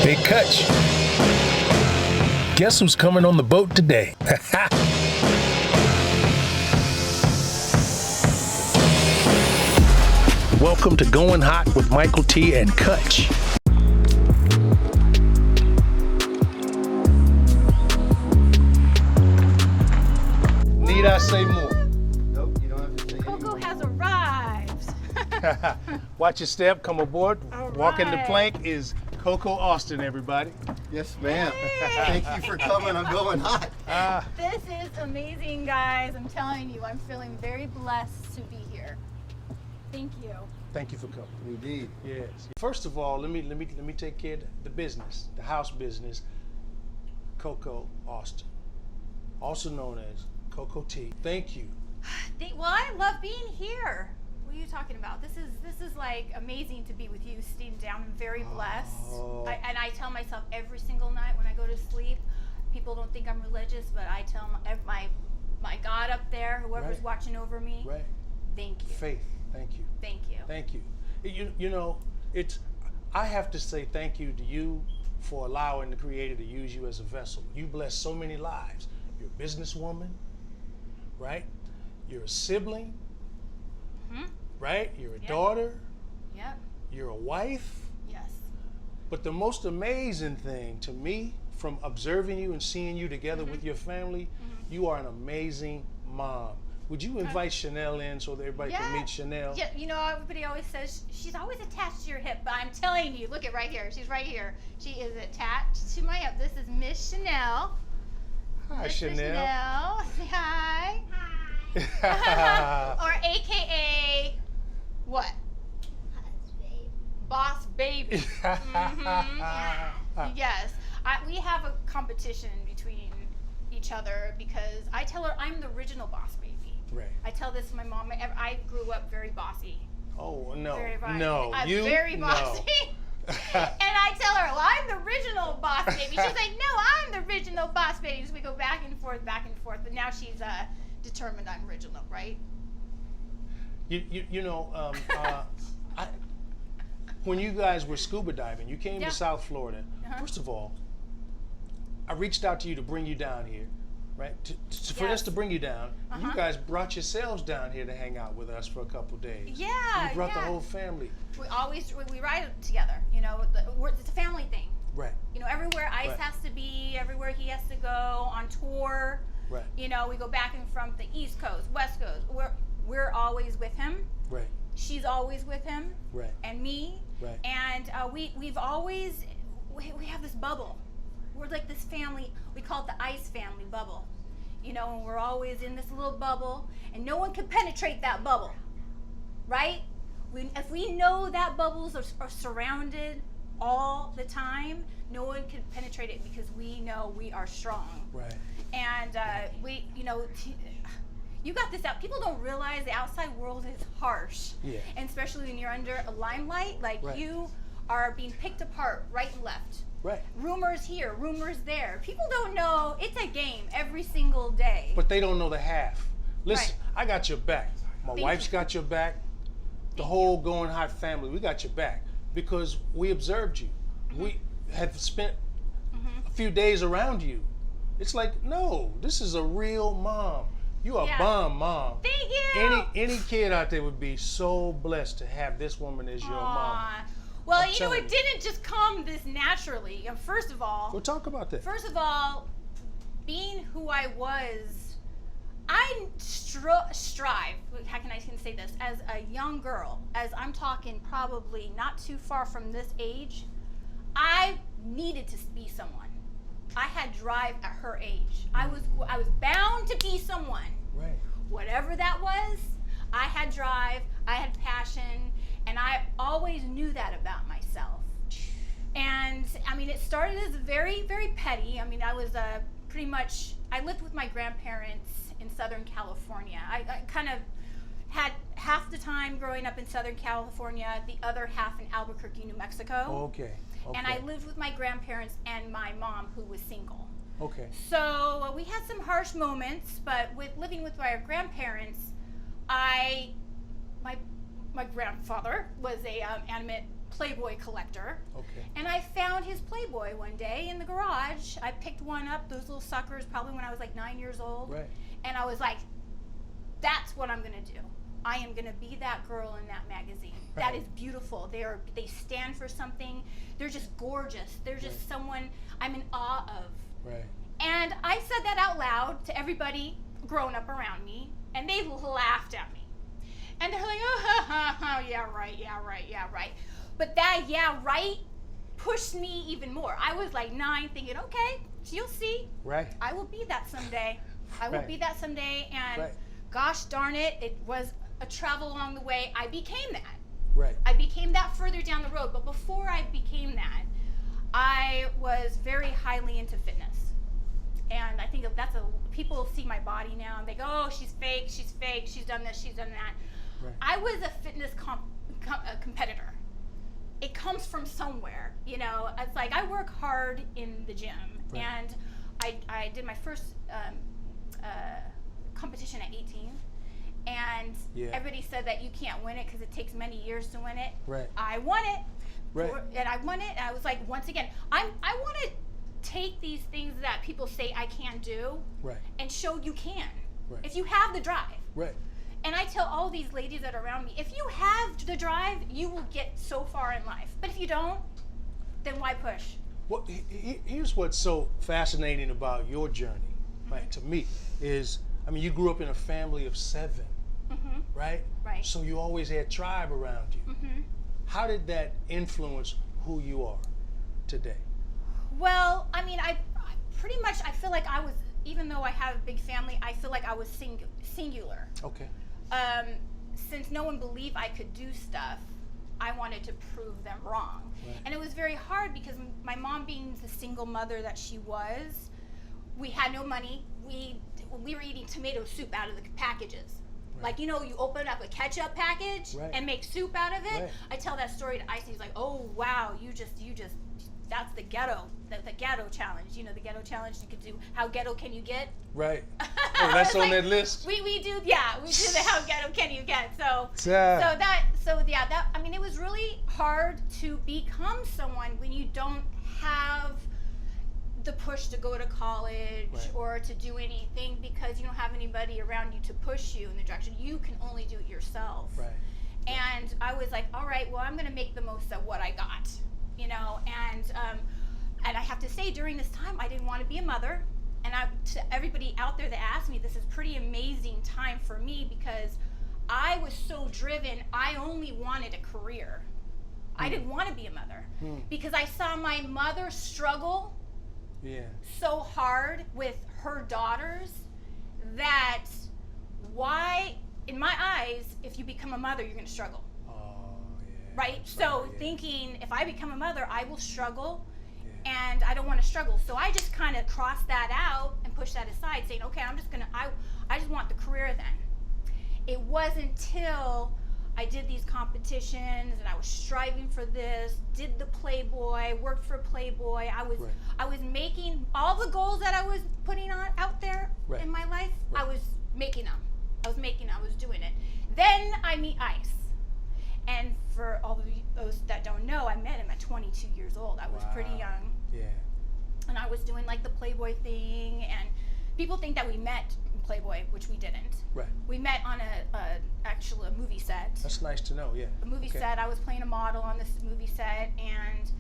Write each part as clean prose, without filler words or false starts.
Big Kutch. Guess who's coming on the boat today? Welcome to Going Hot with Mykelti and Kutch. Need I say more? Nope, you don't have to say Coco has arrived. Watch your step, come aboard. All Walking the right. plank is Coco Austin, everybody. Yes, ma'am. Hey. Thank you for coming. I'm going hot. This is amazing, guys. I'm telling you, I'm feeling very blessed to be here. Thank you. Thank you for coming. Indeed. Yes. First of all, let me take care of the business, the house business. Coco Austin, also known as Coco T. Thank you. Well, I love being here. What are you talking about? This is like amazing to be with you, sitting down. I'm very blessed. Oh. And I tell myself every single night when I go to sleep, people don't think I'm religious, but I tell my God up there, whoever's Right. watching over me, Right. thank you. Faith. Thank you. Thank you. Thank you. You know, I have to say thank you to you for allowing the Creator to use you as a vessel. You bless so many lives. You're a businesswoman, right? You're a sibling, right? You're a Yep. daughter. Yep. You're a wife. Yes. But the most amazing thing to me, from observing you and seeing you together with your family, you are an amazing mom. Would you invite Chanel in so that everybody can meet Chanel? Yeah, you know, everybody always says she's always attached to your hip, but I'm telling you, look at right here. She's right here. She is attached to my hip. This is Miss Chanel. Hi, Miss Chanel. Chanel. Say hi. Or AKA what? Boss baby. Yes. We have a competition between each other because I tell her I'm the original boss baby. Right. I tell this to my mom. I grew up very bossy. Oh, no. Very bossy. No. I'm You? very No. bossy. And I tell her, well, I'm the original boss baby. She's like, no, I'm the original boss baby. So we go back and forth. But now she's determined I'm original, right? You know, when you guys were scuba diving, you came Yeah. to South Florida. Uh-huh. First of all, I reached out to you to bring you down here, right? For us Yes. to bring you down. You Uh-huh. guys brought yourselves down here to hang out with us for a couple days. Yeah. You brought the yeah. whole family. We ride together. You know, it's a family thing. Right, You know, everywhere Ice Right. has to be, everywhere he has to go on tour. right, You know, we go back and from the East Coast, West Coast. We're always with him. right, She's always with him, right, and me. right. And we have this bubble. We're like this family. We call it the Ice family bubble. You know, and we're always in this little bubble, and no one can penetrate that bubble, right? If we know that bubbles are surrounded all the time, no one can penetrate it because we know we are strong. Right. And you got this out. People don't realize the outside world is harsh. Yeah. And especially when you're under a limelight, like Right. you are being picked apart right and left. Right. Rumors here, rumors there. People don't know it's a game every single day. But they don't know the half. Listen, Right. I got your back. My Thank wife's you. got your back. The Thank whole Going Hot family, we got your back because we observed you. We have spent a few days around you. It's like, no, this is a real mom. You are a Yeah. bomb mom. Thank you. Any kid out there would be so blessed to have this woman as your mom. Aw. Well, I'm you know, telling it you. didn't just come this naturally. First of all, We'll talk about that. being who I was, I strive, how can I say this, as a young girl, as I'm talking probably not too far from this age, I needed to be someone. I had drive at her age. I was bound to be someone. Right. Whatever that was, I had drive, I had passion, and I always knew that about myself. And I mean, it started as very, very petty. I mean, I was I lived with my grandparents in Southern California. I kind of had half the time growing up in Southern California, the other half in Albuquerque, New Mexico. Okay. And I lived with my grandparents and my mom, who was single. Okay. So we had some harsh moments, but with living with my grandparents, my grandfather was a Playboy collector. Okay. And I found his Playboy one day in the garage. I picked one up, those little suckers, probably when I was like 9 years old. Right. And I was like, that's what I'm gonna do. I am gonna be that girl in that magazine. Right. That is beautiful. They stand for something. They're just gorgeous. They're just Right. someone I'm in awe of. Right. And I said that out loud to everybody grown up around me, and they laughed at me. And they're like, oh, ha, ha, ha, yeah, right, yeah, right, yeah, right. But that, yeah, right, pushed me even more. I was like 9 thinking, okay, you'll see. Right. I will be that someday. I will Right. be that someday. And Right. gosh darn it, it was a travel along the way. I became that. Right. I became that further down the road. But before I became that, I was very highly into fitness. And I think people see my body now and they go, oh, she's fake, she's done this, she's done that. Right. I was a fitness competitor. It comes from somewhere, you know. It's like I work hard in the gym, Right. and I did my first competition at 18, and Yeah. everybody said that you can't win it because it takes many years to win it. Right. I won it, Right. and I won it. And I was like, once again, I want to take these things that people say I can't do Right. and show you can. Right. If you have the drive. Right. And I tell all these ladies that are around me, if you have the drive, you will get so far in life. But if you don't, then why push? Well, here's what's so fascinating about your journey, right? To me, is you grew up in a family of 7, Mm-hmm. right? Right. So you always had tribe around you. Mm-hmm. How did that influence who you are today? Well, I pretty much, I feel like I was, even though I have a big family, I feel like I was singular. Okay. Since no one believed I could do stuff, I wanted to prove them wrong. Right. And it was very hard because my mom, being the single mother that she was, we had no money. We were eating tomato soup out of the packages. Right. Like, you open up a ketchup package Right. and make soup out of it. Right. I tell that story to Icy. He's like, oh, wow, you just, that's the ghetto, the ghetto challenge. The ghetto challenge you could do. How ghetto can you get? Right. Oh, that's on that list. We do the how ghetto can you get. So Yeah. it was really hard to become someone when you don't have the push to go to college Right. or to do anything, because you don't have anybody around you to push you in the direction. You can only do it yourself. Right. And I was like, all right, well, I'm going to make the most of what I got, and I have to say, during this time, I didn't want to be a mother. And to everybody out there that asked me, this is pretty amazing time for me, because I was so driven. I only wanted a career. I didn't want to be a mother because I saw my mother struggle Yeah. so hard with her daughters that why, in my eyes, if you become a mother, you're going to struggle. Oh, yeah. Right? So Sorry, yeah. thinking, if I become a mother, I will struggle, Yeah. and I don't want to struggle. So I just kind of crossed that out and pushed that aside, saying, okay, I just want the career then. It wasn't until I did these competitions and I was striving for this, did the Playboy, worked for Playboy. Right. I was making all the goals that I was putting out there Right. in my life. Right. I was making them. I was doing it. Then I meet Ice. And for all of those that don't know, I met him at 22 years old. I was pretty Wow. young. Yeah. And I was doing like the Playboy thing, and people think that we met in Playboy, which we didn't. Right. We met on a movie set. That's nice to know. Yeah. A movie Okay. set. I was playing a model on this movie set, and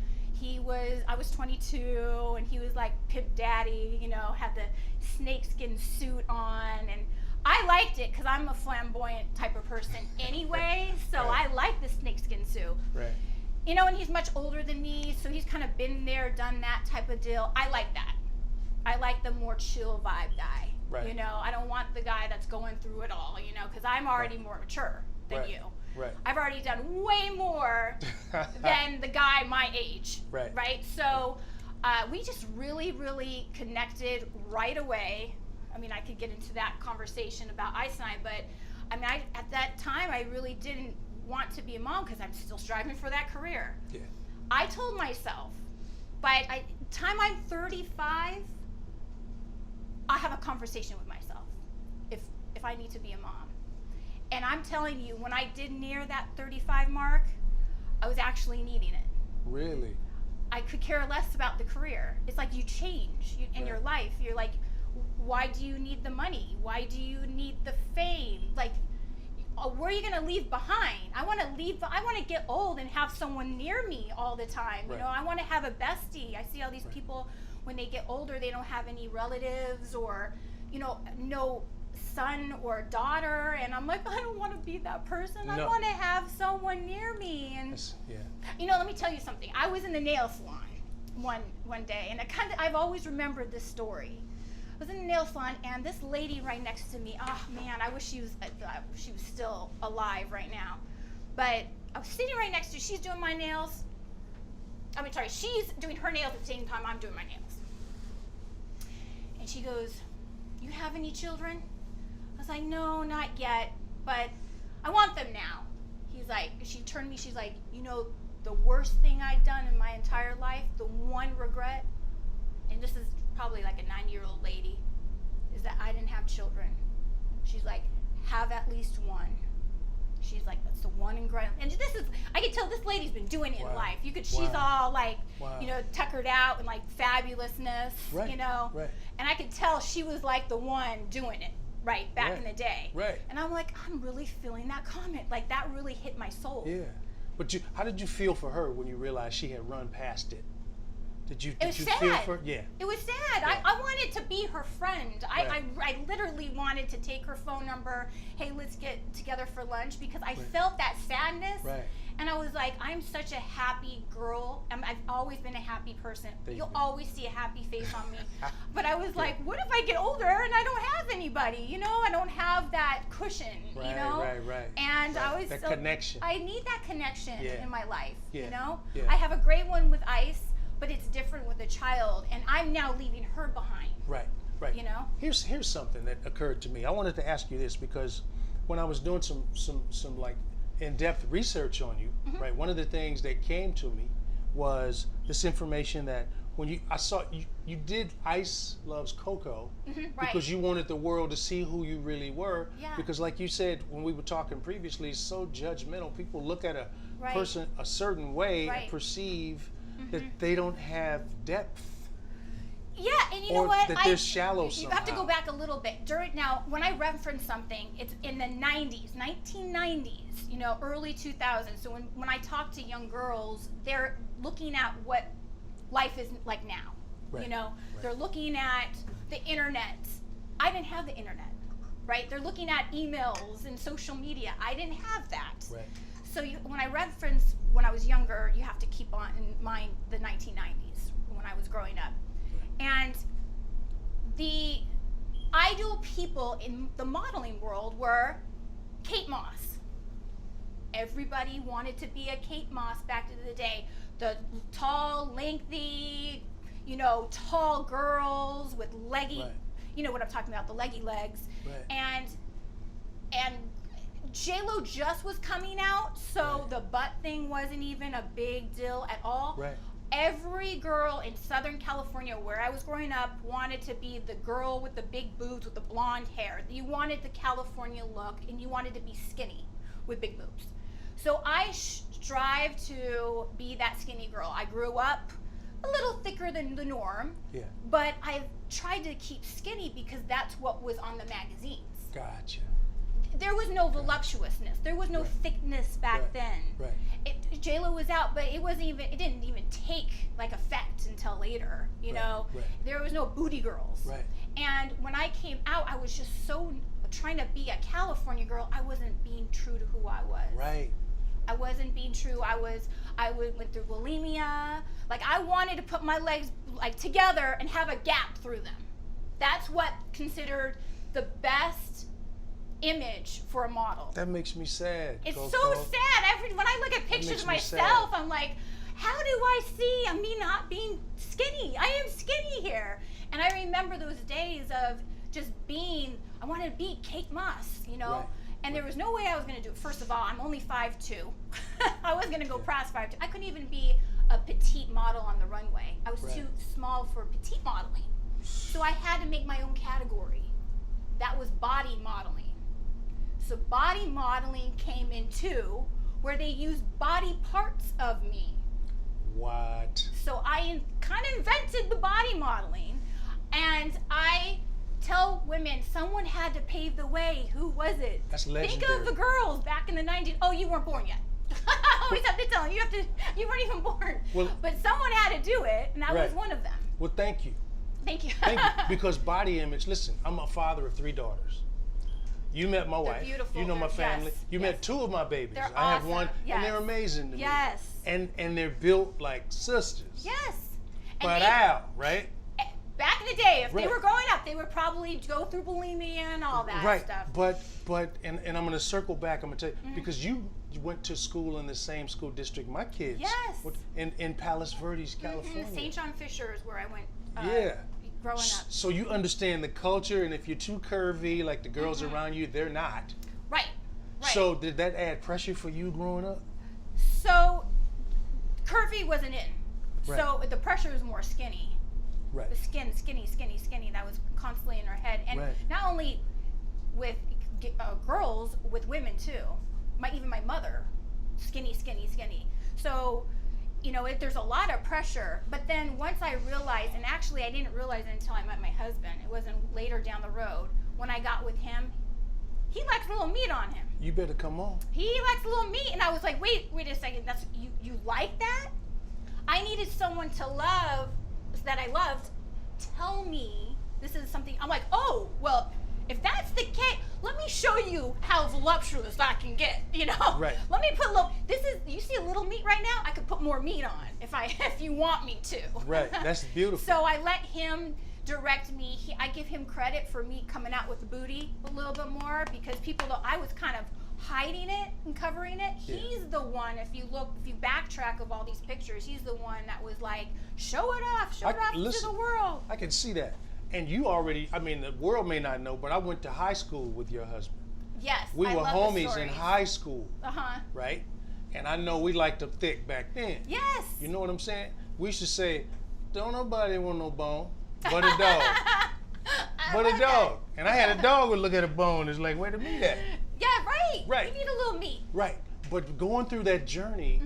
I was 22, and he was like Pimp Daddy, had the snakeskin suit on, and I liked it because I'm a flamboyant type of person anyway, so Right. I like the snakeskin suit. Right. And he's much older than me, so he's kind of been there, done that type of deal. I like that. I like the more chill vibe guy. Right. I don't want the guy that's going through it all, because I'm already Right. more mature than Right. you. Right. I've already done way more than the guy my age. Right. Right? So we just really, really connected right away. I could get into that conversation about Ice and I, but at that time, I really didn't want to be a mom because I'm still striving for that career. Yeah. I told myself, by the time I'm 35, I have a conversation with myself if I need to be a mom. And I'm telling you, when I did near that 35 mark, I was actually needing it. Really? I could care less about the career. It's like you change in your life. You're like, why do you need the money? Why do you need the fame? Like, where are you gonna leave behind? I want to get old and have someone near me all the time. You know, I want to have a bestie. I see all these people when they get older, they don't have any relatives or, you know, no son or daughter, and I'm like, I don't want to be that person. I want to have someone near me. And you know, let me tell you something. I was in the nail salon one day, and I've always remembered this story. I was in the nail salon, and this lady right next to me, oh man, I wish she was still alive right now. But I was sitting right next to her. She's doing my nails. She's doing her nails at the same time I'm doing my nails. And she goes, "You have any children?" I was like, "No, not yet, but I want them now." She turned to me, she's like, "You know, the worst thing I'd done in my entire life, the one regret," and this is probably like a 90-year-old lady, "is that I didn't have children." She's like, "Have at least one." She's like, "That's the one regret." And I could tell this lady's been doing it in life. She's all like, you know, tuckered out and like fabulousness, you know. And I could tell she was like the one doing it back in the day. And I'm like, I'm really feeling that comment. Like, that really hit my soul. Yeah. But how did you feel for her when you realized she had run past it? Did you feel for her? Yeah. It was sad. I wanted to be her friend. I literally wanted to take her phone number. Hey, let's get together for lunch, because I felt that sadness. And I was like, I'm such a happy girl. I've always been a happy person. You'll always see a happy face on me. But I was like, what if I get older and I don't have anybody? You know, I don't have that cushion, you know? And I was that connection. I need that connection in my life, you know? Yeah. I have a great one with Ice, but it's different with a child, and I'm now leaving her behind. Right. You know? Here's something that occurred to me. I wanted to ask you this, because when I was doing some like in-depth research on you, one of the things that came to me was this information that when I saw you did Ice Loves Coco because you wanted the world to see who you really were. Because like you said when we were talking previously, it's so judgmental. People look at a person a certain way and perceive that they don't have depth. Yeah, and you know what? That they're shallow somehow. You have to go back a little bit. Now, when I reference something, it's in the 90s, 1990s, you know, early 2000s. So when I talk to young girls, they're looking at what life is like now. You know, they're looking at the internet. I didn't have the internet, right? They're looking at emails and social media. I didn't have that. So when I reference when I was younger, you have to keep in mind the 1990s when I was growing up. And the ideal people in the modeling world were Kate Moss. Everybody wanted to be a Kate Moss back in the day. The tall, lengthy, you know, tall girls with leggy, you know what I'm talking about, the leggy legs. And J-Lo just was coming out, so the butt thing wasn't even a big deal at all. Every girl in Southern California, where I was growing up, wanted to be the girl with the big boobs with the blonde hair. You wanted the California look, and you wanted to be skinny with big boobs. So I strive to be that skinny girl. I grew up a little thicker than the norm, but I tried to keep skinny because that's what was on the magazines. Gotcha. There was no voluptuousness. There was no thickness back then. J-Lo was out, but it didn't even take like effect until later, you know? There was no booty girls. And when I came out, I was just so trying to be a California girl. I wasn't being true to who I was. I wasn't being true. I went through bulimia. Like, I wanted to put my legs like together and have a gap through them. That's what considered the best image for a model. That makes me sad. It's Coco. so sad. When I look at pictures of myself, I'm like, how do I see me not being skinny? I am skinny here. And I remember those days of just I wanted to be Kate Moss, you know? And there was no way I was going to do it. First of all, I'm only 5'2". I was going to go past 5'2". I couldn't even be a petite model on the runway. I was too small for petite modeling. So I had to make my own category. That was body modeling. So body modeling came into where they use body parts of me. What? So I kind of invented the body modeling, and I tell women, someone had to pave the way. Who was it? That's legendary. Think of the girls back in the 90s. Oh, you weren't born yet. I always have to tell them, you weren't even born. Well, but someone had to do it, and I was one of them. Well, thank you. Thank you. Thank you. Because body image, listen, I'm a father of 3 daughters. You met my wife. Beautiful. You know my family. Yes, You met 2 of my babies. They're I have awesome. one, Yes. and they're amazing to me. Yes. And they're built like sisters. Yes. But out, right? Back in the day, if they Right. were growing up, they would probably go through bulimia and all that Right. stuff. But I'm gonna circle back. I'm gonna tell you because you went to school in the same school district my kids. Yes. In Palos Verdes, California. St. John Fisher is where I went. Yeah. Growing up. So you understand the culture, and if you're too curvy, like the girls around you, they're not. Right. Right. So did that add pressure for you growing up? So curvy wasn't in. Right. So the pressure was more skinny. Right. The skinny. That was constantly in her head, and Right. not only with girls, with women too. Even my mother, skinny. So, there's a lot of pressure. But then once I realized, and actually I didn't realize it until I met my husband. It wasn't later down the road when I got with him. He likes a little meat on him. You better come on. He likes a little meat, and I was like, wait a second. That's you like that? I needed someone to love that I loved. Tell me this is something. I'm like, oh well, if that's the case, let me show you how voluptuous I can get. Right. Let me put a little. You see a little meat right now? I could put more meat on if you want me to. Right. That's beautiful. So I let him direct me. I give him credit for me coming out with the booty a little bit more because people know I was kind of hiding it and covering it. Yeah. He's the one, if you backtrack of all these pictures, he's the one that was like, show it off to the world. I can see that. And you already, the world may not know, but I went to high school with your husband. Yes, We I were love the homies in stories. high school, Uh-huh. right? And I know we liked them thick back then. Yes. You know what I'm saying? We used to say, don't nobody want no bone, but a dog. But a dog. And I had a dog would look at a bone, it's like, where the meat at? Yeah, right. Right. You need a little meat. Right. But going through that journey,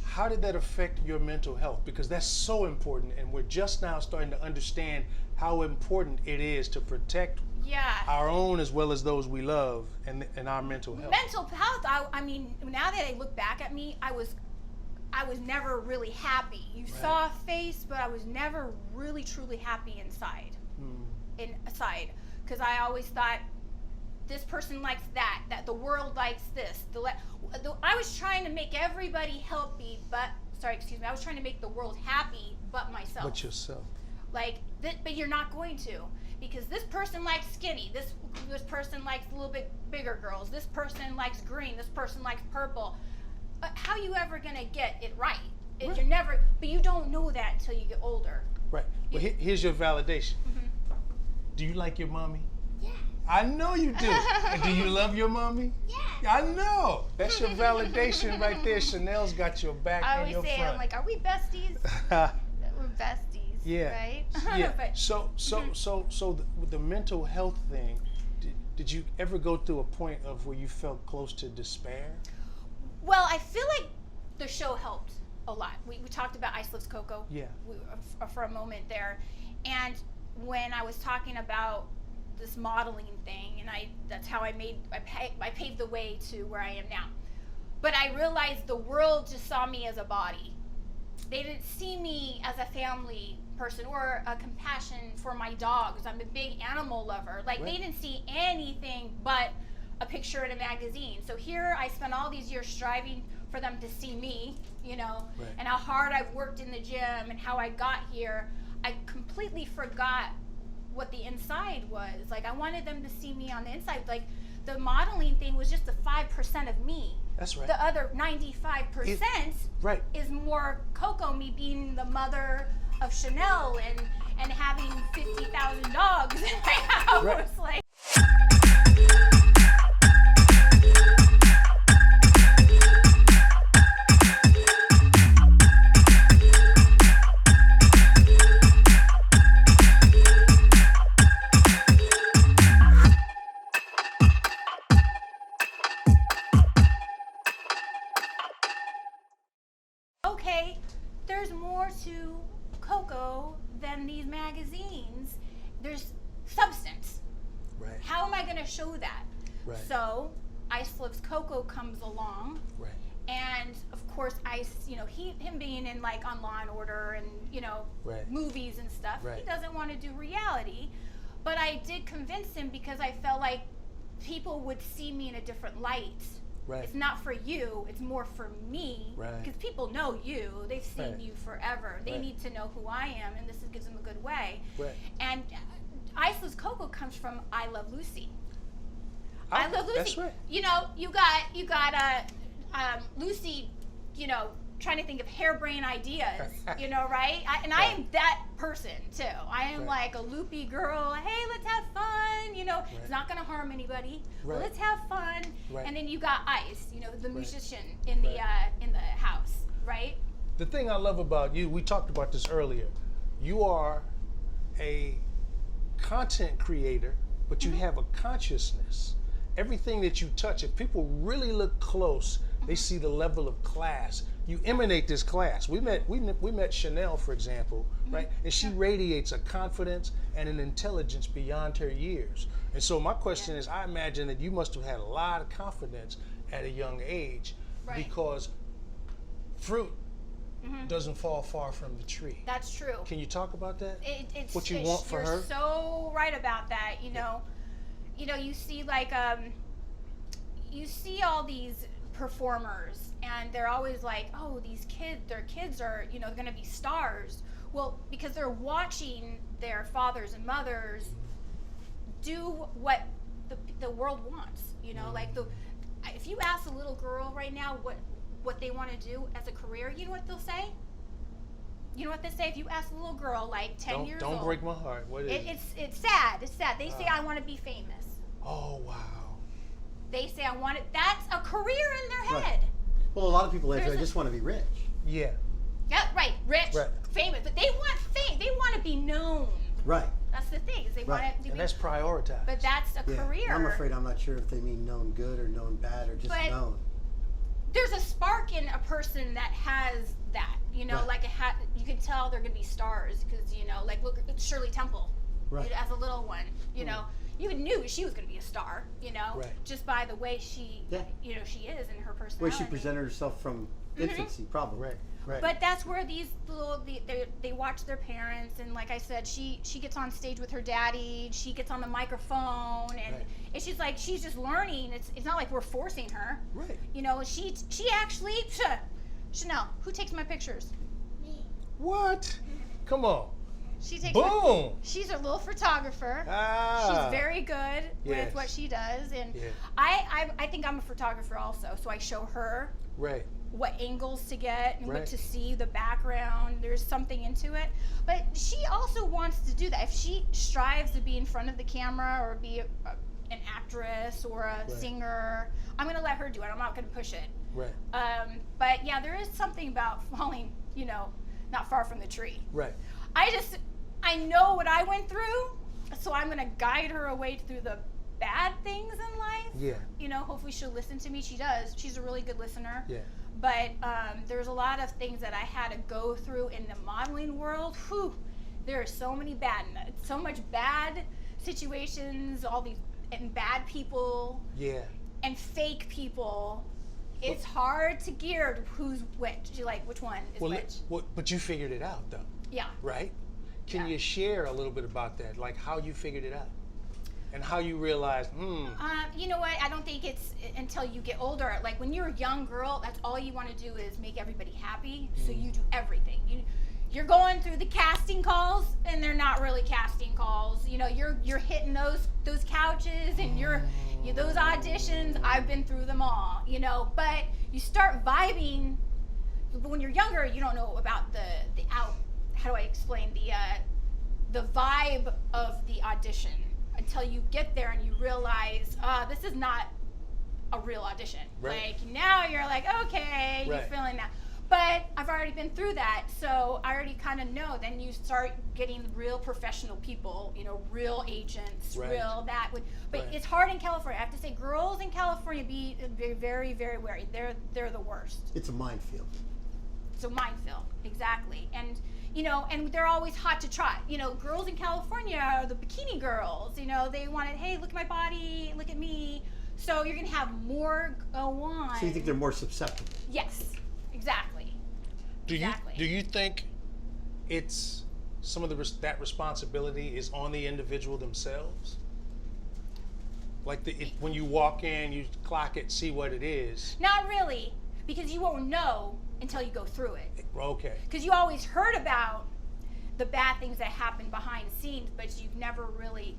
how did that affect your mental health? Because that's so important, and we're just now starting to understand how important it is to protect our own as well as those we love and our mental health. Mental health, now that I look back at me, I was never really happy. You saw a face, but I was never really truly happy inside. Because I always thought this person likes that the world likes this. I was trying to make everybody happy, I was trying to make the world happy but myself. But yourself. But you're not going to, because this person likes skinny, this person likes a little bit bigger girls, this person likes green, this person likes purple. How are you ever gonna get it right? You're never, but you don't know that until you get older. Right. But here's your validation. Do you like your mommy? Yeah. I know you do. And do you love your mommy? Yeah. I know. That's your validation right there. Chanel's got your back I and always your say, front. I'm like, are we besties? We're besties. Yeah. Right? Yeah. But, So with the mental health thing, did you ever go through a point of where you felt close to despair? well, I feel like the show helped a lot. We talked about Ice Lifts Coco. Yeah. For a moment there, and when I was talking about this modeling thing, and that's how I paved the way to where I am now. But I realized the world just saw me as a body. They didn't see me as a family person or a compassion for my dogs. I'm a big animal lover. They didn't see anything but a picture in a magazine. So here I spent all these years striving for them to see me, and how hard I've worked in the gym and how I got here. I completely forgot what the inside was. I wanted them to see me on the inside. The modeling thing was just the 5% of me. That's right. The other 95% is more Coco, me being the mother of Chanel and having 50,000 dogs in my house. Right. there's more to Coco than these magazines. There's substance. Right. How am I going to show that? Right. So Ice Loves Coco comes along. Right. And of course, Ice, him being in like on Law and Order and Right. movies and stuff, Right. he doesn't want to do reality. But I did convince him because I felt like people would see me in a different light. Right. It's not for you, it's more for me. Right. Because people know you, they've seen Right. you forever. They Right. need to know who I am, and this gives them a good way. Right. And Ice Loves Coco comes from I Love Lucy. I Love Lucy. That's right. You got Lucy, trying to think of harebrained ideas, right? I am that person too. I am Right. like a loopy girl. Hey, let's have fun. It's not going to harm anybody. But Right. let's have fun. Right. And then you got Ice, the Right. musician in the house, right? The thing I love about you, we talked about this earlier. You are a content creator, but you have a consciousness. Everything that you touch, if people really look close, they see the level of class. You emanate this class. We met Chanel, for example, right? And she radiates a confidence and an intelligence beyond her years. And so my question is, I imagine that you must have had a lot of confidence at a young age, Right. because fruit doesn't fall far from the tree. That's true. Can you talk about that? What you It's- want for her? You're so right about that. You see like you see all these performers, and they're always like, oh, their kids are going to be stars. Well, because they're watching their fathers and mothers do what the world wants. Like if you ask a little girl right now what they want to do as a career, you know what they'll say? You know what they say? If you ask a little girl like 10 years old. Don't break my heart. What is it? It's sad. It's sad. They say, I want to be famous. Oh, wow. They say, I want it. That's a career in their Right. head. Well, a lot of people answer, I There's a- just want to be rich. Yeah. Yeah, right. Rich, Right. famous. But they want fame. They want to be known. Right. That's the thing. Is they Right. want to be. And that's prioritized. But that's a Yeah. career. I'm afraid I'm not sure if they mean known good or known bad or just But- known. There's a spark in a person that has that. Right. Like you can tell they're going to be stars because like look at Shirley Temple. Right. As a little one, you knew she was going to be a star, Right. just by the way she, Yeah. she is and her The way personality. she presented herself from infancy, probably. Right. Right. But that's where these they watch their parents, and like I said, she gets on stage with her daddy. She gets on the microphone, and Right. she's like she's just learning. It's not like we're forcing her. Right. She actually Chanel. Who takes my pictures? What? Come on. She takes. Boom. She's a little photographer. Ah. She's very good Yes. with what she does, and Yeah. I think I'm a photographer also. So I show her Right. what angles to get and Right. what to see, the background. There's something into it, but she also wants to do that. If she strives to be in front of the camera or be an actress or a Right. singer, I'm gonna let her do it. I'm not gonna push it. Right. But yeah, there is something about falling, not far from the tree. Right. I know what I went through, so I'm gonna guide her away through the bad things in life. Yeah. Hopefully she'll listen to me. She does. She's a really good listener. Yeah. But there's a lot of things that I had to go through in the modeling world. Whew, there are so much bad situations, all these and bad people Yeah. and fake people. It's hard to gear who's which. Which one is which? But you figured it out, though, Yeah. right? Can Yeah. you share a little bit about that, like how you figured it out, and how you realized, You know what? I don't think it's until you get older. Like when you're a young girl, that's all you want to do is make everybody happy. So you do everything. You're going through the casting calls, and they're not really casting calls. You're hitting those couches, and those auditions. I've been through them all. But you start vibing. But when you're younger, you don't know about the out. How do I explain the vibe of the audition until you get there and you realize, this is not a real audition. Right. Like now you're like, okay, you're Right. feeling that. But I've already been through that, so I already kind of know. Then you start getting real professional people, real agents, Right. real that. But Right. it's hard in California. I have to say, girls in California be very, very wary. They're the worst. It's a minefield. So minefield, exactly. And and they're always hot to try. Girls in California are the bikini girls. They wanted, hey, look at my body, look at me. So you're gonna have more go on. So you think they're more susceptible? Yes, exactly. Do you think it's some of that responsibility is on the individual themselves? Like when you walk in, you clock it, see what it is. Not really, because you won't know until you go through it. Okay. Because you always heard about the bad things that happen behind the scenes, but you've never really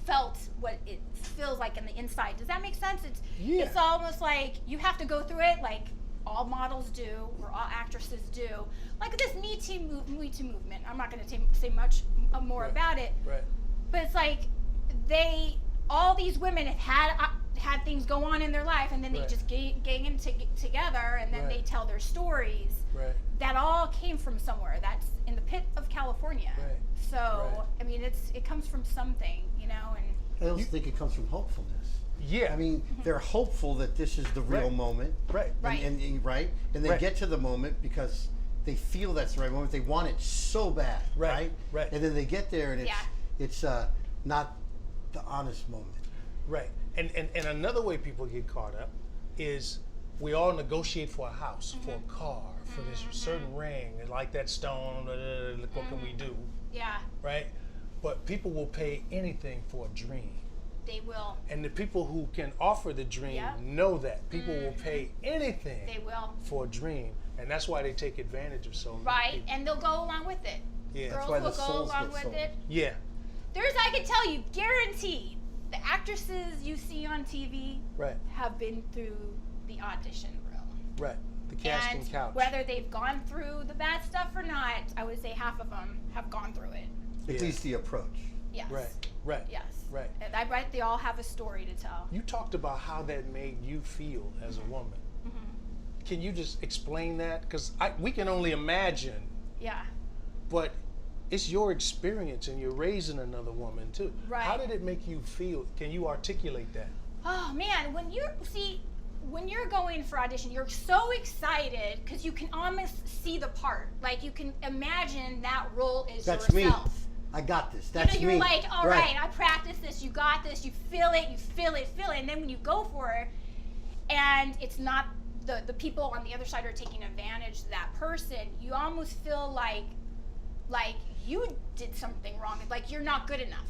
felt what it feels like in the inside. Does that make sense? It's almost like you have to go through it, like all models do, or all actresses do. Like this Me Too movement. I'm not going to say much more about it. Right. But it's like all these women have had things go on in their life, and then they just gang in together, and then they tell their stories. Right. That all came from somewhere. That's in the pit of California. Right. So I mean, it comes from something, and I also think it comes from hopefulness. Yeah. I mean, they're hopeful that this is the real moment. Right. And they get to the moment because they feel that's the right moment. They want it so bad. Right. And then they get there, and it's not the honest moment. Right. And another way people get caught up is we all negotiate for a house, for a car, for this certain ring, and like that stone, look, what can we do? Yeah. Right? But people will pay anything for a dream. They will. And the people who can offer the dream know that. People will pay anything They will. for a dream. And that's why they take advantage of so many people. And they'll go along with it. Yeah. Girls That's why the will go souls along get with sold. it. Yeah. I can tell you, guaranteed, the actresses you see on TV Right. have been through the audition room. Right. The casting And couch. whether they've gone through the bad stuff or not, I would say half of them have gone through it. At least the approach. Yes. Right. Yes. Right. And I bet they all have a story to tell. You talked about how that made you feel as a woman. Can you just explain that? Because we can only imagine, Yeah. but it's your experience and you're raising another woman too. Right. How did it make you feel? Can you articulate that? Oh man, when you're going for audition, you're so excited because you can almost see the part. Like you can imagine that role is That's yourself. me. I got this. That's you're me. like, all right, I practiced this. You got this. You feel it. And then when you go for it, and it's not the people on the other side are taking advantage of that person, you almost feel like you did something wrong. Like you're not good enough.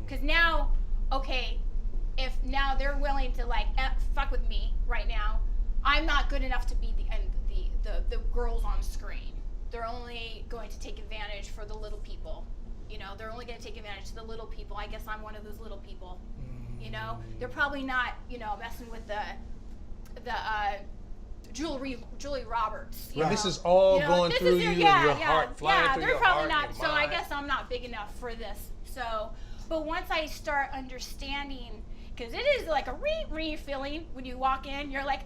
Because now, okay, if now they're willing to fuck with me right now, I'm not good enough to be the girls on screen. They're only going to take advantage for the little people. They're only going to take advantage of the little people. I guess I'm one of those little people. They're probably not, messing with the Julie Roberts. Well, this is all going through you and your heart, flying through they're your probably heart. not. So I guess I'm not big enough for this. So, but once I start understanding, because it is like a re feeling when you walk in, you're like,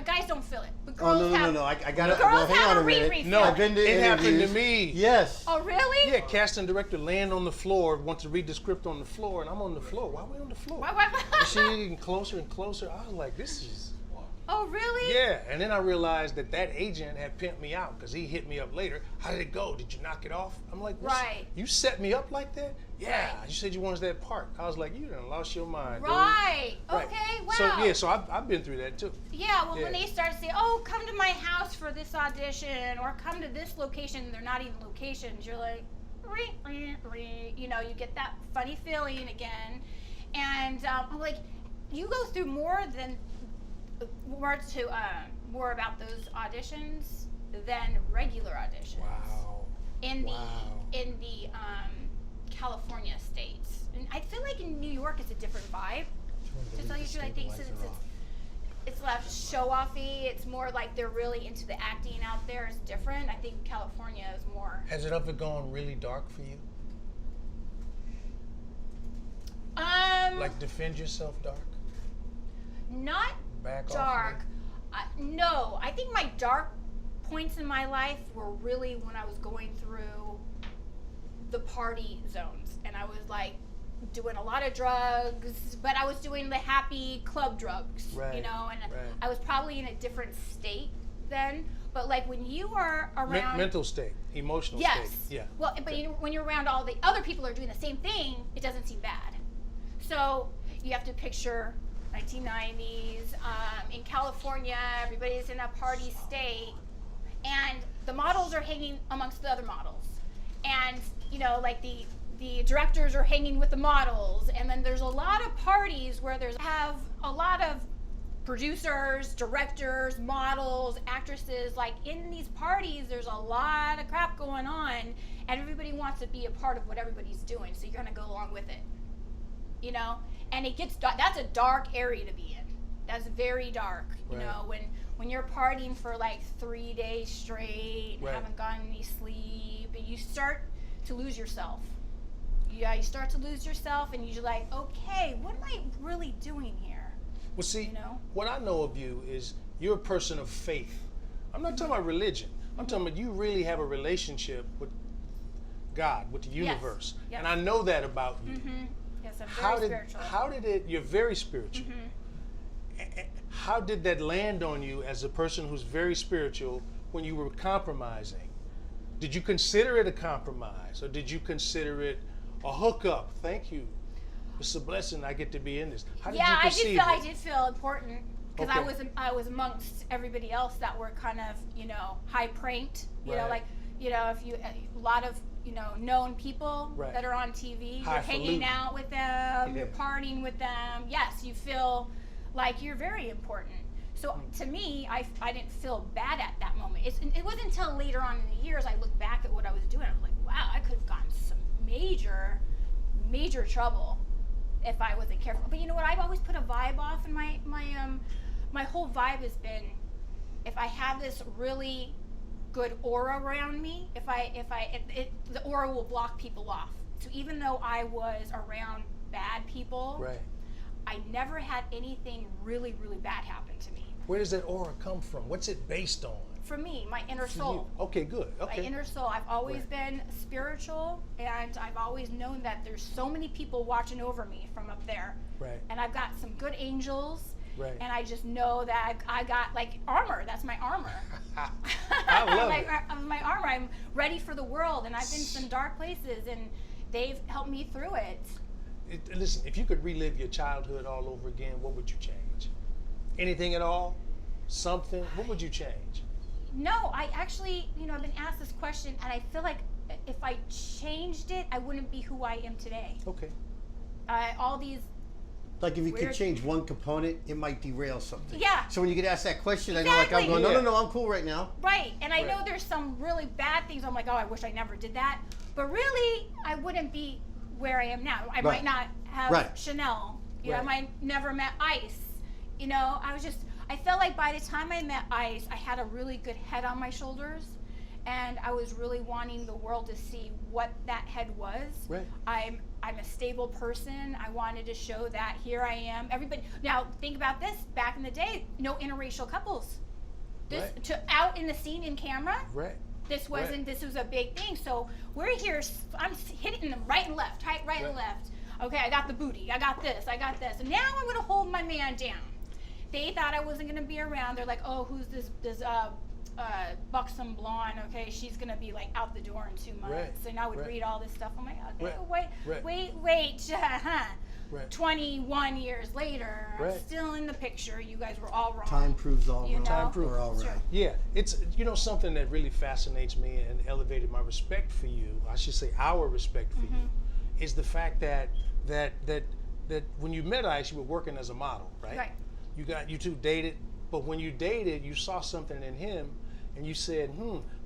guys don't feel it, but girls have. No. I got it. Girls Hang on have a a minute. re-feel. No, I've been to it happened to interviews. me. Yes. Oh really? Yeah, casting director land on the floor, wants to read the script on the floor, and I'm on the floor. Why are we on the floor? Why? And she getting closer and closer. I was like, this is. Oh really? Yeah, and then I realized that agent had pimped me out because he hit me up later. How did it go? Did you knock it off? I'm like, Right. You set me up like that? Yeah. You said you wanted that part. I was like, you done lost your mind. Right. Dude. Right. Okay. Wow. So I've been through that too. Yeah, well, when they start to say, oh, come to my house for this audition, or come to this location, they're not even locations, you're like, you get that funny feeling again. And I'm like, you go through more about those auditions than regular auditions. Wow. In the California states. And I feel like in New York it's a different vibe. To tell you the truth, I think it's less show-offy. It's more like they're really into the acting out there. It's different. I think California is more. Has it ever gone really dark for you? Like defend yourself dark? Not Back dark. off? No, I think my dark points in my life were really when I was going through the party zones, and I was like doing a lot of drugs, but I was doing the happy club drugs, Right, and right. I was probably in a different state then. But like when you are around mental state, emotional yes, state. Yeah. Well, but when you're around all the other people who are doing the same thing, it doesn't seem bad. So you have to picture 1990s in California. Everybody's in a party state, and the models are hanging amongst the other models, and like the directors are hanging with the models, and then there's a lot of parties where have a lot of producers, directors, models, actresses. Like in these parties, there's a lot of crap going on, and everybody wants to be a part of what everybody's doing, so you're gonna go along with it, and it gets that's a dark area to be in. That's very dark, when you're partying for like 3 days straight and haven't gotten any sleep, and you start to lose yourself. Yeah, you start to lose yourself, and you're like, okay, what am I really doing here? Well, see, what I know of you is you're a person of faith. I'm not talking about religion. I'm talking about you really have a relationship with God, with the universe. Yes. And I know that about you. Mm-hmm. Yes, I'm very spiritual. You're very spiritual. Mm-hmm. How did that land on you as a person who's very spiritual when you were compromising? Did you consider it a compromise, or did you consider it a hookup? Thank you. It's a blessing I get to be in this. How did you perceive it? I did feel important because Okay. I was amongst everybody else that were kind of high pranked. If you a lot of known people that are on TV, you're hanging out with them, you're partying with them. Yes, you feel like you're very important. So to me, I didn't feel bad at that moment. It wasn't until later on in the years I looked back at what I was doing. I was like, wow, I could have gotten some major trouble if I wasn't careful. But you know what? I've always put a vibe off, and my whole vibe has been, if I have this really good aura around me, the aura will block people off. So even though I was around bad people, I never had anything really, really bad happen to me. Where does that aura come from? What's it based on? For me, my inner soul. Okay, good. Okay. My inner soul. I've always been spiritual, and I've always known that there's so many people watching over me from up there. Right. And I've got some good angels. Right. And I just know that I got like armor. That's my armor. I love my armor. I'm ready for the world, and I've been in some dark places, and they've helped me through it. Listen, if you could relive your childhood all over again, what would you change? Anything at all? Something? What would you change? No, I actually, I've been asked this question, and I feel like if I changed it, I wouldn't be who I am today. Okay. All these. Like if you could change one component, it might derail something. Yeah. So when you get asked that question, I know Exactly. I'm going, no, I'm cool right now. Right, and I know there's some really bad things. I'm like, oh, I wish I never did that. But really, I wouldn't be where I am now. I might not have Chanel. I might never met Ice. I felt like by the time I met Ice, I had a really good head on my shoulders, and I was really wanting the world to see what that head was. Right. I'm a stable person. I wanted to show that here I am. Everybody. Now think about this. Back in the day, no interracial couples. Out in the scene in camera. Right. This wasn't. This was a big thing. So we're here. I'm hitting them right and left, right and left. Okay, I got the booty. I got this. And now I'm gonna hold my man down. They thought I wasn't gonna be around. They're like, oh, who's this buxom blonde? Okay, she's gonna be like out the door in 2 months. Right. And I would read all this stuff. I'm like, okay, wait. 21 years later, I'm still in the picture. You guys were all wrong. Time proves all wrong. Time proves we're all right. Yeah, it's something that really fascinates me and elevated my respect for you. I should say our respect for you is the fact that when you met Ice, you were working as a model, right? Right. You two dated, but when you dated, you saw something in him, and you said,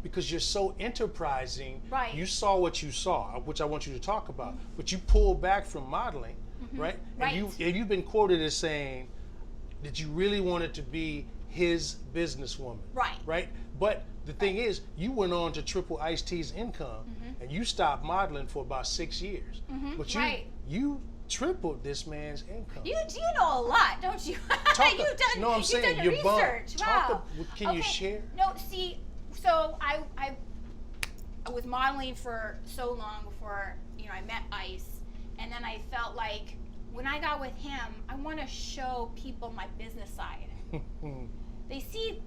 because you're so enterprising, you saw what you saw, which I want you to talk about, but you pulled back from modeling, right? And you've been quoted as saying that you really wanted to be his businesswoman, right? But the thing is, you went on to triple Ice-T's income, and you stopped modeling for about 6 years, but you tripled this man's income. You know a lot, don't you? You've done your research. Wow. Can you share? No, see, so I was modeling for so long before I met Ice, and then I felt like when I got with him, I want to show people my business side. They see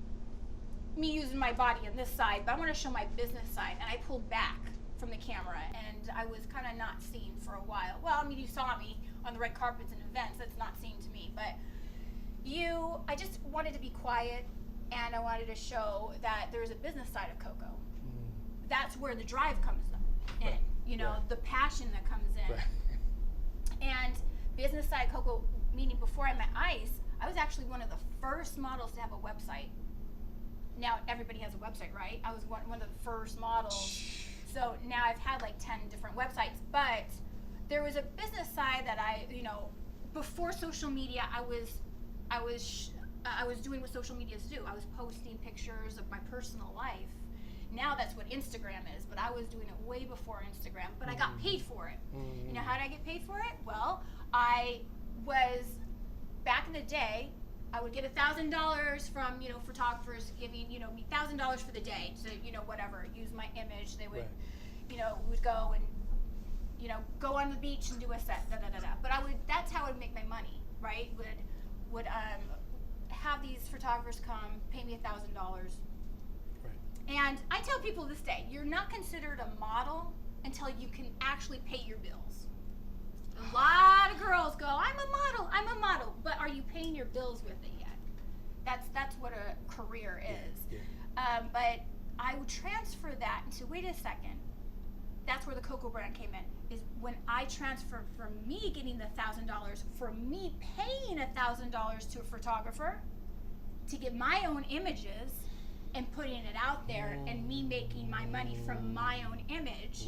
me using my body on this side, but I want to show my business side. And I pulled back from the camera, and I was kind of not seen for a while. Well, I mean, you saw me on the red carpets and events. That's not seen to me, but I just wanted to be quiet, and I wanted to show that there's a business side of Coco. That's where the drive comes in, you know, the passion that comes in. And business side Coco, meaning before I met Ice, I was actually one of the first models to have a website. Now everybody has a website, right? I was one of the first models. So now I've had like 10 different websites, but there was a business side that you know, before social media, I was doing what social media do. I was posting pictures of my personal life. Now that's what Instagram is, but I was doing it way before Instagram, but I got paid for it. You know, how did I get paid for it? Well, I was, back in the day, I would get $1,000 from, you know, photographers giving, you know, me $1,000 for the day to, you know, whatever, use my image. They would, you know, would go and, you know, go on the beach and do a set, But that's how I would make my money, right? Would have these photographers come, pay me $1,000. And I tell people this day, you're not considered a model until you can actually pay your bills. A lot of girls go, I'm a model, but are you paying your bills with it yet? That's what a career is. But I would transfer that into, wait a second, that's where the Coco brand came in, is when I transferred from me getting the $1,000, for me paying $1,000 to a photographer to get my own images and putting it out there, and me making my money from my own image.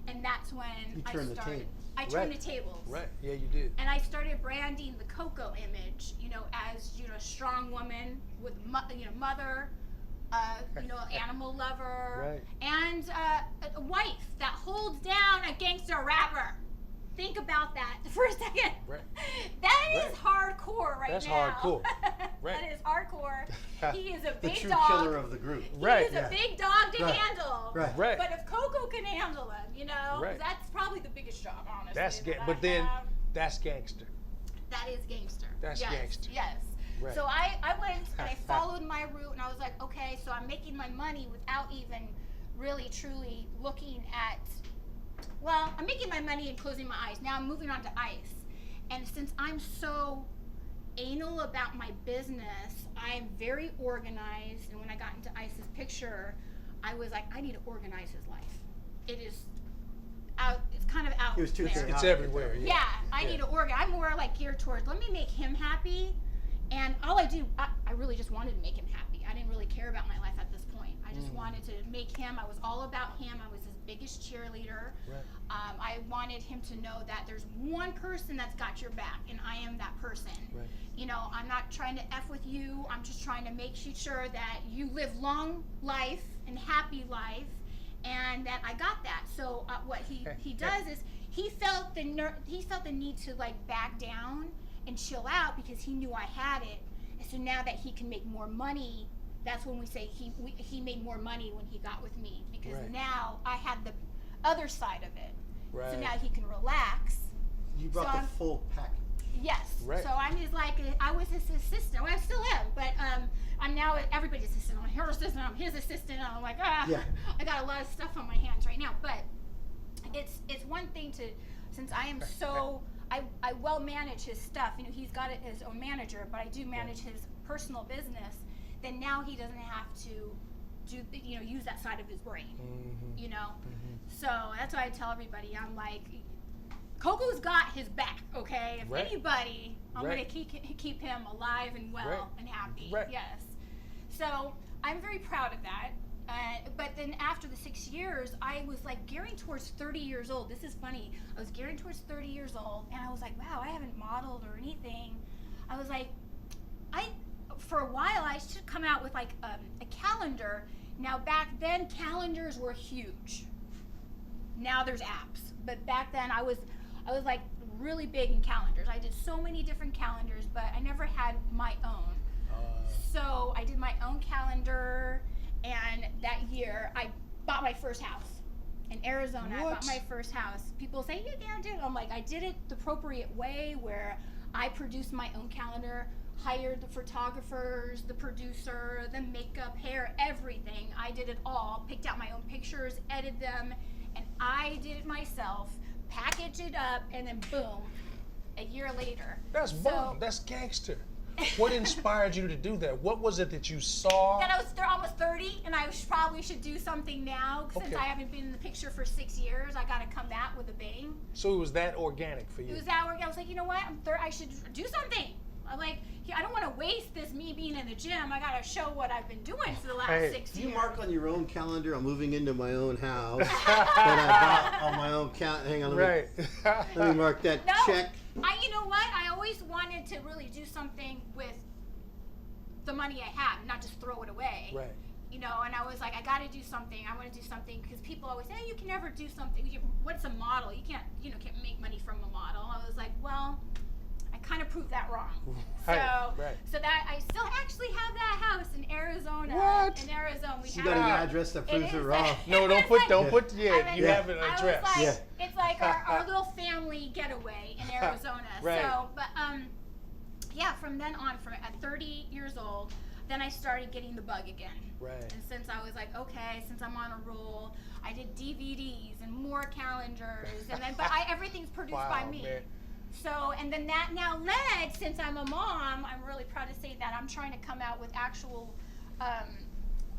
And that's when I started. I turned the tables. Yeah, you did. And I started branding the Coco image, you know, as, you know, a strong woman with, you know, mother, you know, animal lover, and a wife that holds down a gangster rapper. Think about that for a second. That is hardcore now. That's hardcore. That is hardcore. He is a the big true dog. killer of the group. He is a big dog to handle. But if Coco can handle him, you know, that's probably the biggest job, honestly. That's gangster. That is gangster. That's gangster. Yes. So I went and I followed my route, and I was like, okay, so I'm making my money without even really truly looking at, well, I'm making my money and closing my eyes. Now I'm moving on to Ice. And since I'm so anal about my business, I'm very organized. And when I got into Ice's picture, I was like, I need to organize his life. It is out, it's kind of out It was too there. It's everywhere. Yeah, I need to organize. I'm more like geared towards, let me make him happy. And all I do, I really just wanted to make him happy. I didn't really care about my life at this point. I just wanted to make him, I was all about him. I was his biggest cheerleader. I wanted him to know that there's one person that's got your back, and I am that person. You know, I'm not trying to F with you. I'm just trying to make sure that you live long life and happy life, and that I got that. So what he does is he felt the need to like back down and chill out because he knew I had it. And so now that he can make more money, that's when we say he made more money when he got with me, because now I had the other side of it. So now he can relax. You brought the full package. Yes. So I'm his, like, I was his assistant. Well, I still am, but I'm now everybody's assistant. I'm her assistant. I'm his assistant. I'm like, I got a lot of stuff on my hands right now. But it's one thing to, since I am so, I well manage his stuff. You know, he's got his own manager, but I do manage his personal business. Then now he doesn't have to use that side of his brain. You know, so that's why I tell everybody. I'm like, Coco's got his back, okay? If anybody, I'm going to keep him alive and well and happy. Yes. So I'm very proud of that. But then after the 6 years, I was like gearing towards 30 years old. This is funny. I was gearing towards 30 years old, and I was like, wow, I haven't modeled or anything. I was like, for a while, I should come out with like a calendar. Now back then, calendars were huge. Now there's apps, but back then I was like really big in calendars. I did so many different calendars, but I never had my own. So I did my own calendar, and that year I bought my first house in Arizona. I bought my first house. People say, you can't do it. I'm like, I did it the appropriate way, where I produced my own calendar hired the photographers, the producer, the makeup, hair, everything. I did it all, picked out my own pictures, edited them, and I did it myself, packaged it up, and then boom, a year later. That's bomb. That's gangster. What inspired you to do that? What was it that you saw? That I was almost 30, and I probably should do something now. Since I haven't been in the picture for 6 years, I got to come back with a bang. So it was that organic for you? It was that organic. I was like, you know what? I should do something. I'm like, I don't want to waste this me being in the gym. I got to show what I've been doing for the last 6 years. You mark on your own calendar, I'm moving into my own house that I bought on my own calendar. Hang on, let me mark that check. You know what? I always wanted to really do something with the money I have, not just throw it away. Right. You know, and I was like, I got to do something. I want to do something because people always say, you can never do something. What's a model? You can't make money from a model. I was like, well, I kind of proved that wrong. So that I still actually have that house in Arizona. What? In Arizona, you got an address that proves it wrong. No, don't put. You have an address. I was like, it's like our little family getaway in Arizona. Right. So, but from then on, at 30 years old, then I started getting the bug again. Right. And since I was like, okay, since I'm on a roll, I did DVDs and more calendars, and then everything's produced by me. Man. So, and then that now led, since I'm a mom, I'm really proud to say that I'm trying to come out with actual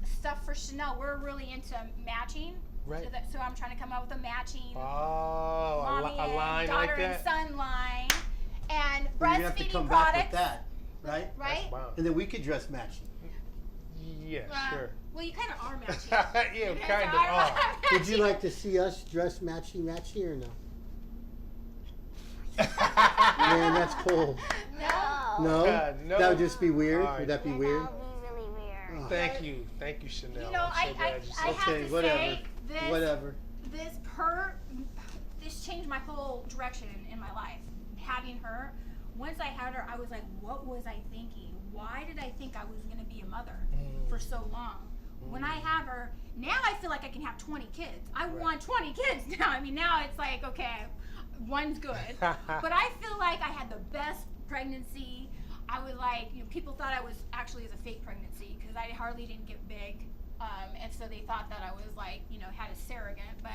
stuff for Chanel. We're really into matching. Right. So I'm trying to come out with a matching mommy a line daughter like and son line, and breastfeeding you have to come products. Back with that, right? Right. And then we could dress matching. Yeah, sure. Well, you kind of are matching. Yeah, kind of are. Would you like to see us dress matchy or no? Man, that's cool. No. No? No. That would just be weird. Right. Would that be weird? That would be really weird. Oh. Thank you, Chanel. You know, I'm so glad you I said have to say this. Whatever. This changed my whole direction in my life. Having her, once I had her, I was like, what was I thinking? Why did I think I was going to be a mother for so long? When I have her, now I feel like I can have 20 kids. I want 20 kids now. I mean, now it's like, okay, one's good. But I feel like I had the best pregnancy. I was like, people thought I was actually as a fake pregnancy because I hardly didn't get big. And so they thought that I was like, had a surrogate. But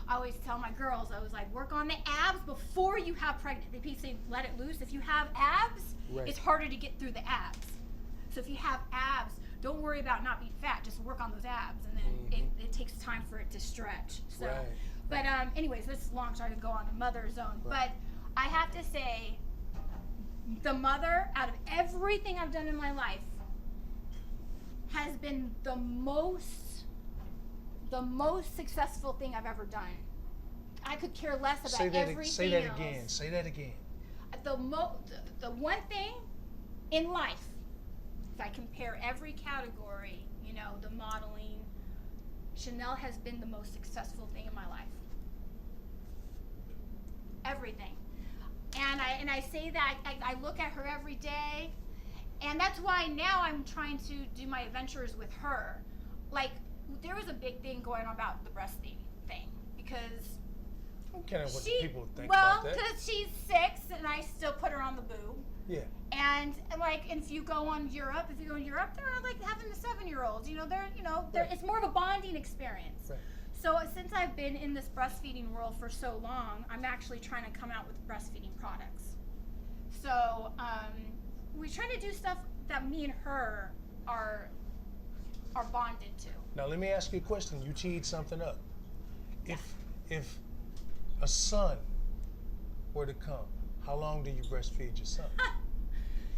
I always tell my girls, I was like, work on the abs before you have pregnant. They say, let it loose. If you have abs, it's harder to get through the abs. So if you have abs, don't worry about not being fat. Just work on those abs, and then it takes time for it to stretch. So, but anyways, this is long, so I could go on a mother zone. But I have to say, the mother, out of everything I've done in my life, has been the most successful thing I've ever done. I could care less about everything else. Say that again. Say that again. The one thing in life, if I compare every category, the modeling, Chanel has been the most successful thing in my life. Everything. And I say that, I look at her every day, and that's why now I'm trying to do my adventures with her. Like, there was a big thing going on about the breastfeeding thing, because I don't care what people think about that. Well, because she's 6, and I still put her on the boob. Yeah. And if you go in Europe, they're like having the 7-year-olds. It's more of a bonding experience. Right. So since I've been in this breastfeeding world for so long, I'm actually trying to come out with breastfeeding products. So we're trying to do stuff that me and her are bonded to. Now let me ask you a question. You teed something up. If a son were to come, how long do you breastfeed your son?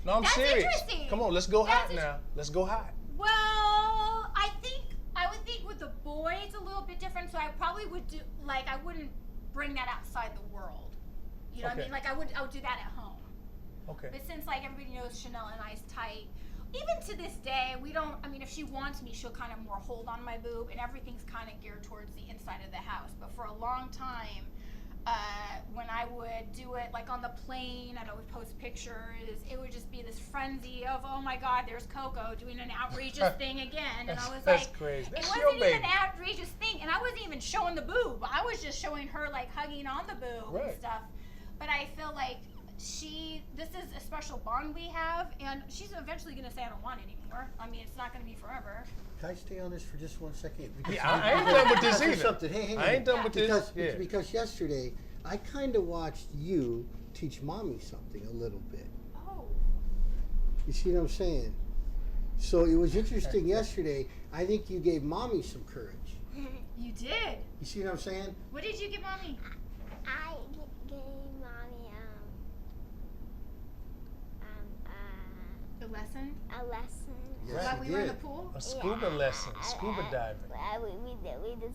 No, I'm serious. Interesting. Come on, let's go hot now. Let's go hot. Well, I would think with the boy it's a little bit different. So I probably would do I wouldn't bring that outside the world. You know what I mean? Like I would do that at home. Okay. But since everybody knows Chanel and I's tight, even to this day, we don't. I mean, if she wants me, she'll kind of more hold on my boob, and everything's kind of geared towards the inside of the house. But for a long time, when I would do it on the plane, I'd always post pictures. It would just be this frenzy of, oh my God, there's Coco doing an outrageous thing again, and I was that's crazy. It wasn't even an outrageous thing, and I wasn't even showing the boob. I was just showing her hugging on the boob and stuff. But I feel like this is a special bond we have, and she's eventually going to say, I don't want it anymore. I mean, it's not going to be forever. Can I stay on this for just 1 second? Yeah, I ain't done with this either. Something. Hey, hang on. I ain't done with this. Because yesterday, I kind of watched you teach mommy something a little bit. Oh. You see what I'm saying? So it was interesting yesterday. I think you gave mommy some courage. You did. You see what I'm saying? What did you give mommy? I gave mommy A lesson? a lesson. Yes, While you we were in the did. pool? A scuba lesson, scuba diving. We did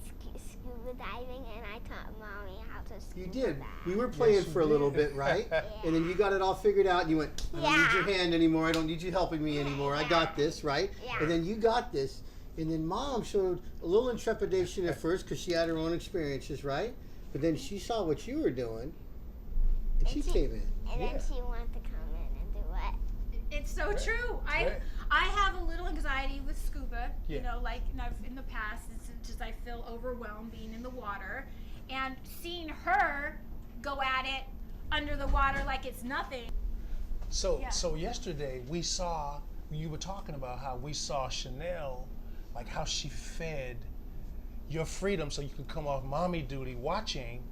scuba diving, and I taught mommy how to scuba You did. dive. We were playing Yes, you for a little did. bit, right? And then you got it all figured out, and you went, I don't need your hand anymore. I don't need you helping me anymore. I got this, right? Yeah. And then you got this. And then mom showed a little intrepidation at first because she had her own experiences, right? But then she saw what you were doing, and she came in. And Yeah. then she wanted to come in and do what? It's so true. Right. I have a little anxiety with scuba. Yeah. You know, like in the past, it's just I feel overwhelmed being in the water, and seeing her go at it under the water like it's nothing. So Yeah. so yesterday we saw, you were talking about how we saw Chanel, like how she fed your freedom so you could come off mommy duty watching,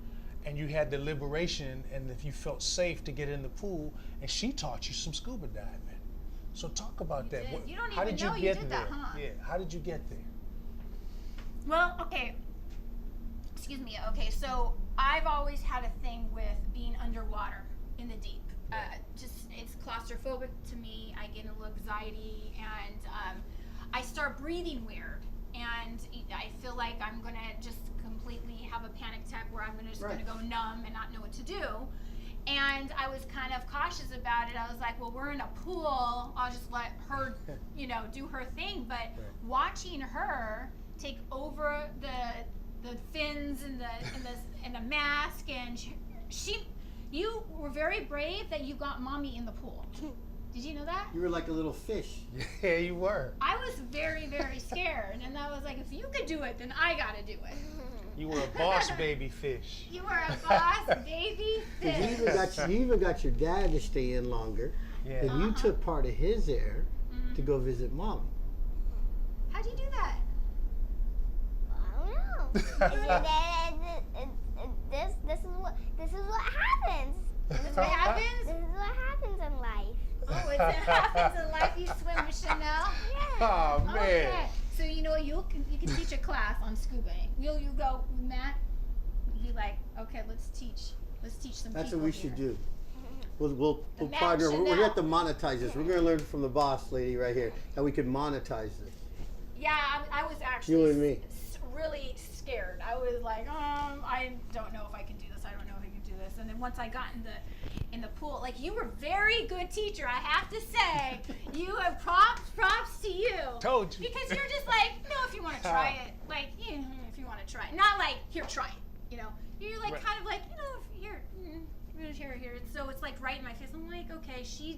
and you had the liberation, and if you felt safe to get in the pool, and she taught you some scuba diving. So talk about that. did. You don't how even did you know you get did there? that, huh? Yeah, how did you get there? Well, okay. Excuse me. Okay, so I've always had a thing with being underwater in the deep. Just it's claustrophobic to me. I get a little anxiety, and I start breathing weird, and I feel like I'm gonna just completely have a panic attack where I'm gonna go numb and not know what to do. And I was kind of cautious about it. I was like, well, we're in a pool. I'll just let her, do her thing. But watching her take over the fins and the mask, and you were very brave that you got mommy in the pool. Did you know that? You were like a little fish. Yeah, you were. I was very, very scared, and I was like, if you could do it, then I gotta do it. You were a boss baby fish. You were a boss baby 'Cause fish. you even got your dad to stay in longer. Yeah. And you took part of his air to go visit mom. How'd you do that? I don't know. This is what happens. This is what happens? This is what happens in life. Oh, it happens in life. You swim with Chanel. Oh man. Okay. So you can teach a class on scuba. You go with Matt. Be like, okay, let's teach some. That's people what we here. should do. We'll Matt partner. We're gonna have to Chanel. monetize this. We're gonna learn from the boss lady right here how we could monetize this. Yeah, I was actually You and me. really scared. I was like, I don't know if I can do this. I don't know if I can do this. And then once I got in the pool, like, you were a very good teacher. I have to say, you have props to you. Told you. Because you're just like, no, if you want to try it, like, if you want to try it, not like, here, try it. You're like Right. kind of like, here. So it's like right in my face. I'm like, okay, she's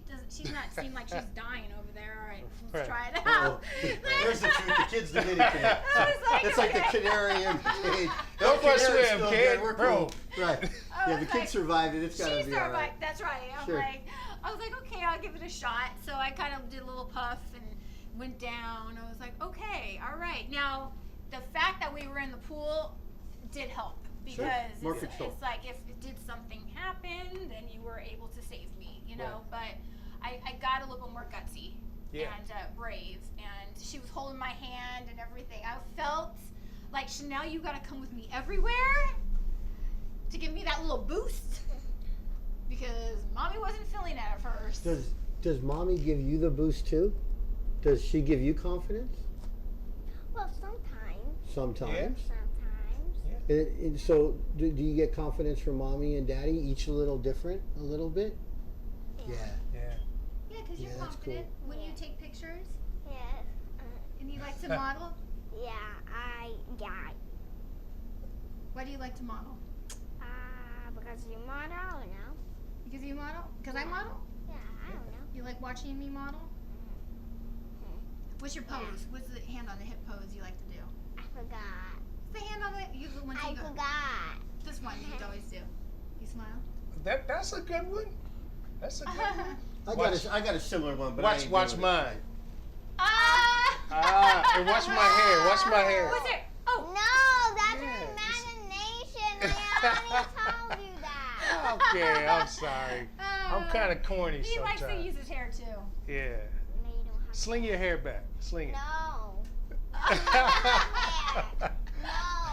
not seem like she's dying over there. All right, let's try it out. There's the truth. The kid's the guinea pig. I was like, It's like the okay. canary in the cage. Don't The go canary's swim, still kid. dead. We're Bro. cool. Right. I Yeah, the was kid like, survived it. It's gotta She be all survived. right. That's right. Sure. I was like, okay, I'll give it a shot. So I kind of did a little puff and went down. I was like, okay, all right. Now, the fact that we were in the pool did help because More control. it's like if did something happen, then you were able to save me, Right. But I got a little bit more gutsy Yeah. and brave, and she was holding my hand and everything. I felt like, Chanel, you got to come with me everywhere to give me that little boost. Because mommy wasn't feeling it at first. Does mommy give you the boost too? Does she give you confidence? Well, sometimes. Sometimes. Sometimes. And so, do you get confidence from mommy and daddy? Each a little different, a little bit. Yeah. Yeah. Yeah, because you're Yeah, that's confident when you Yeah. take pictures Yes. and you like to model. Yeah. Why do you like to model? Because you model, you know. Because you model? Because I model? Yeah, I don't know. You like watching me model? What's your pose? What's the hand on the hip pose you like to do? I forgot. The hand on the you the one I you go. forgot. This one you always do. You smile. That's a good one. That's a good one. I got a similar one, but Watch mine. Ah! And watch my hair. Watch my hair. What's it? Oh. No, that's Yeah. an imagination. I already told you that. Okay, I'm sorry. I'm kind of corny He sometimes. likes to use his hair too. Yeah. No, you don't have Sling your hair back. Sling it. No.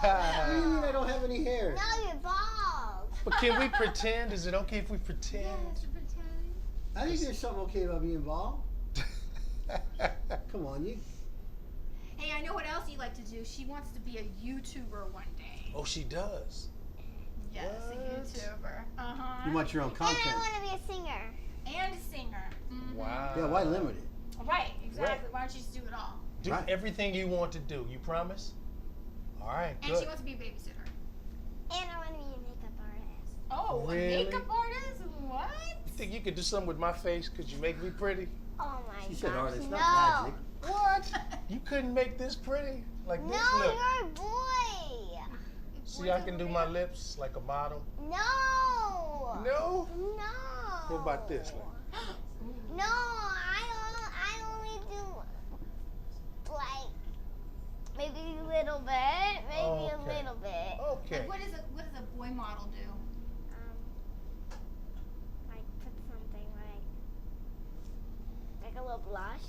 What do you mean I don't have any hair? No, you're bald. But can we pretend? Is it okay if we pretend? I think there's something okay about being bald. Come on, you. Hey, I know what else you like to do. She wants to be a YouTuber one day. Oh, she does. Yes, a What? YouTuber. You want your own And content. I want to be a singer. And a singer. Mhm. Wow. Yeah, why limit it? Right, exactly. Right. Why don't you just do it all? Do Right. everything you want to do. You promise? All right, And good. she wants to be a babysitter. And I want to be a makeup artist. Oh, Really? a makeup artist? What? You think you could do something with my face? Could you make me pretty? Oh my She said gosh, artist, no. not magic. What? You couldn't make this pretty? Like No, this? Look. you're a boy. See, I can do my lips like a model. No. No? No. What about this? No, I only do like maybe a little bit, maybe Okay. a little bit. Okay. Like, what does a boy model do? Like put something like a little blush.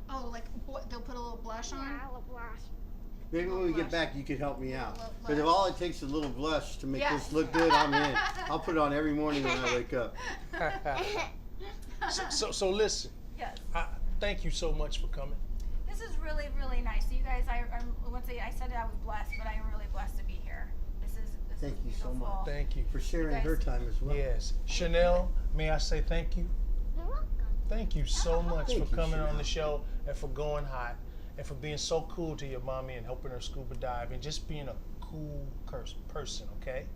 Oh, like they'll put a little blush on? Yeah, a little blush. Maybe when we get back, you could help me out. Little Because if blush. all it takes is a little blush to make Yes. this look good, I'm in. I'll put it on every morning when I wake up. So listen. Yes. Thank you so much for coming. This is really, really nice. So you guys, once again, I said I was blessed, but I'm really blessed to be here. This is Thank you so beautiful. much. Thank you. For sharing guys- her time as well. Yes. Chanel, may I say thank you? You're welcome. Thank you so much Thank for you, coming on Chanel. the show and for going hot and for being so cool to your mommy and helping her scuba dive and just being a cool person, okay?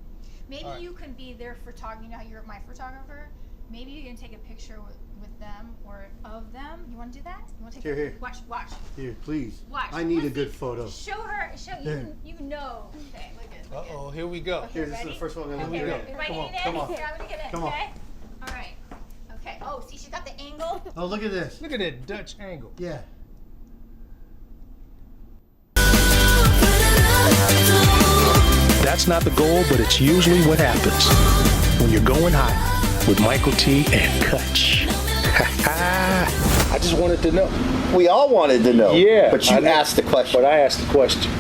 Maybe All right. you can be their photographer. You know how you're my photographer. Maybe you can take a picture with them or of them. You want to do that? You want to take Here, here. Watch. Here, please. Watch. I need a Let's good see. photo. Show her. Here. You know. Okay, look at. Look Uh-oh, here we go. Here, this is ready? the first one I'm Here we going to go. do. Everybody Come on, get come in? on. Here, I'm gonna get in. Come on. Okay. All right. Okay. Oh, see, she got the angle. Oh, look at this. Look at that Dutch angle. Yeah. That's not the goal, but it's usually what happens when you're going hot with Mykelti and Kutch. I just wanted to know. We all wanted to know. Yeah, But you I know. asked the question. But I asked the question.